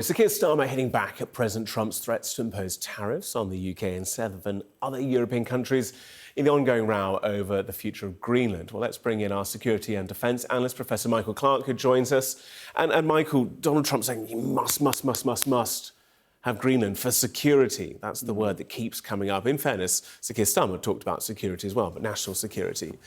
Sir Keir Starmer hitting back at President Trump's threats to impose tariffs on the UK and 7 other European countries in the ongoing row over the future of Greenland. Well, let's bring in our security and defence analyst, Professor Michael Clarke, who joins us. And Michael, Donald Trump saying you must have Greenland for security. That's the word that keeps coming up. In fairness, Sir Keir Starmer talked about security as well, but national security.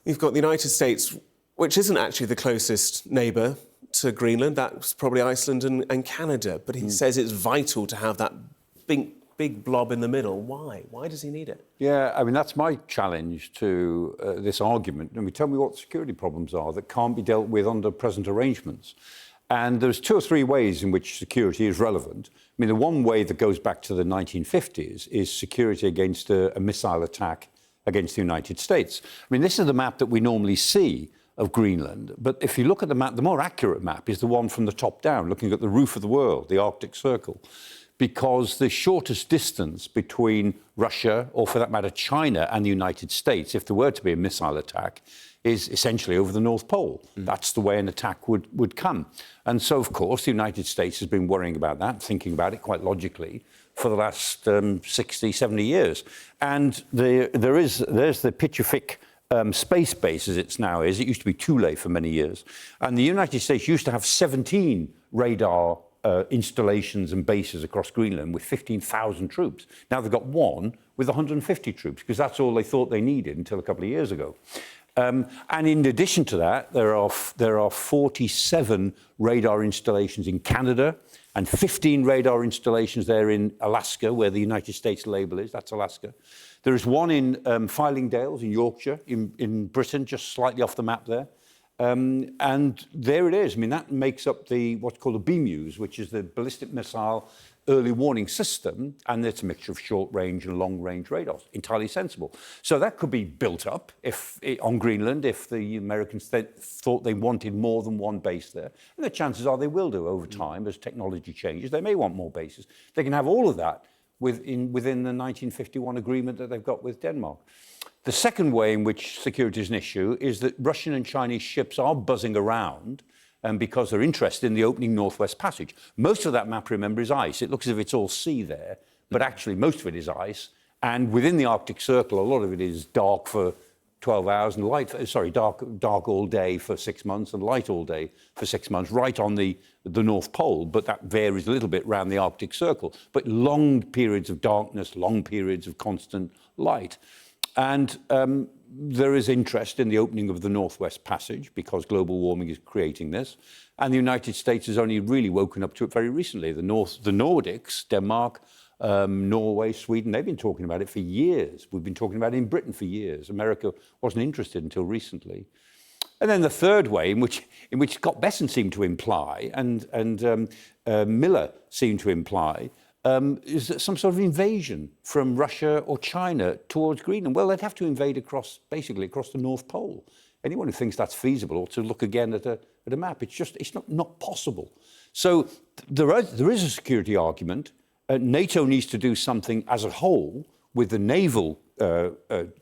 You've got the United States, which isn't actually the closest neighbour to Greenland. That's probably Iceland and Canada. But he says it's vital to have that big blob in the middle. Why? Why does he need it? Yeah, I mean, that's my challenge to this argument. I mean, tell me what security problems are that can't be dealt with under present arrangements. And there's 2 or 3 ways in which security is relevant. I mean, the one way that goes back to the 1950s is security against a missile attack against the United States. I mean, this is the map that we normally see of Greenland. But if you look at the map, the more accurate map is the one from the top down, looking at the roof of the world, the Arctic Circle, because the shortest distance between Russia, or for that matter, China and the United States, if there were to be a missile attack, is essentially over the North Pole. That's the way an attack would come. And so, of course, the United States has been worrying about that, thinking about it quite logically, for the last 60, 70 years. And there's the Pitchfork space base, as it now is. It used to be Thule for many years. And the United States used to have 17 radar installations and bases across Greenland with 15,000 troops. Now they've got 1 with 150 troops, because that's all they thought they needed until a couple of years ago. And in addition to that, there are 47 radar installations in Canada and 15 radar installations there in Alaska, where the United States label is. That's Alaska. There is 1 in Fylingdales in Yorkshire, in Britain, just slightly off the map there. And there it is. I mean, that makes up what's called a BMUS, which is the ballistic missile early warning system, and it's a mixture of short-range and long-range radars. Entirely sensible. So that could be built up on Greenland if the Americans thought they wanted more than 1 base there. And the chances are they will do over time as technology changes. They may want more bases. They can have all of that within the 1951 agreement that they've got with Denmark. The second way in which security is an issue is that Russian and Chinese ships are buzzing around because they're interested in the opening Northwest Passage. Most of that map, remember, is ice. It looks as if it's all sea there, but actually most of it is ice. And within the Arctic Circle, a lot of it is dark for 12 hours and dark all day for 6 months and light all day for 6 months, right on the North Pole. But that varies a little bit around the Arctic Circle. But long periods of darkness, long periods of constant light. And there is interest in the opening of the Northwest Passage because global warming is creating this. And the United States has only really woken up to it very recently. The Nordics, Denmark, Norway, Sweden, they've been talking about it for years. We've been talking about it in Britain for years. America wasn't interested until recently. And then the third way, in which Scott Besson seemed to imply, and Miller seemed to imply, is that some sort of invasion from Russia or China towards Greenland. Well, they'd have to invade basically across the North Pole. Anyone who thinks that's feasible ought to look again at a map. It's not possible. So there is a security argument. NATO needs to do something as a whole with the naval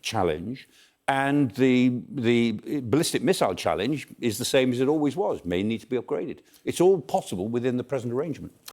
challenge. And the ballistic missile challenge is the same as it always was, may need to be upgraded. It's all possible within the present arrangement.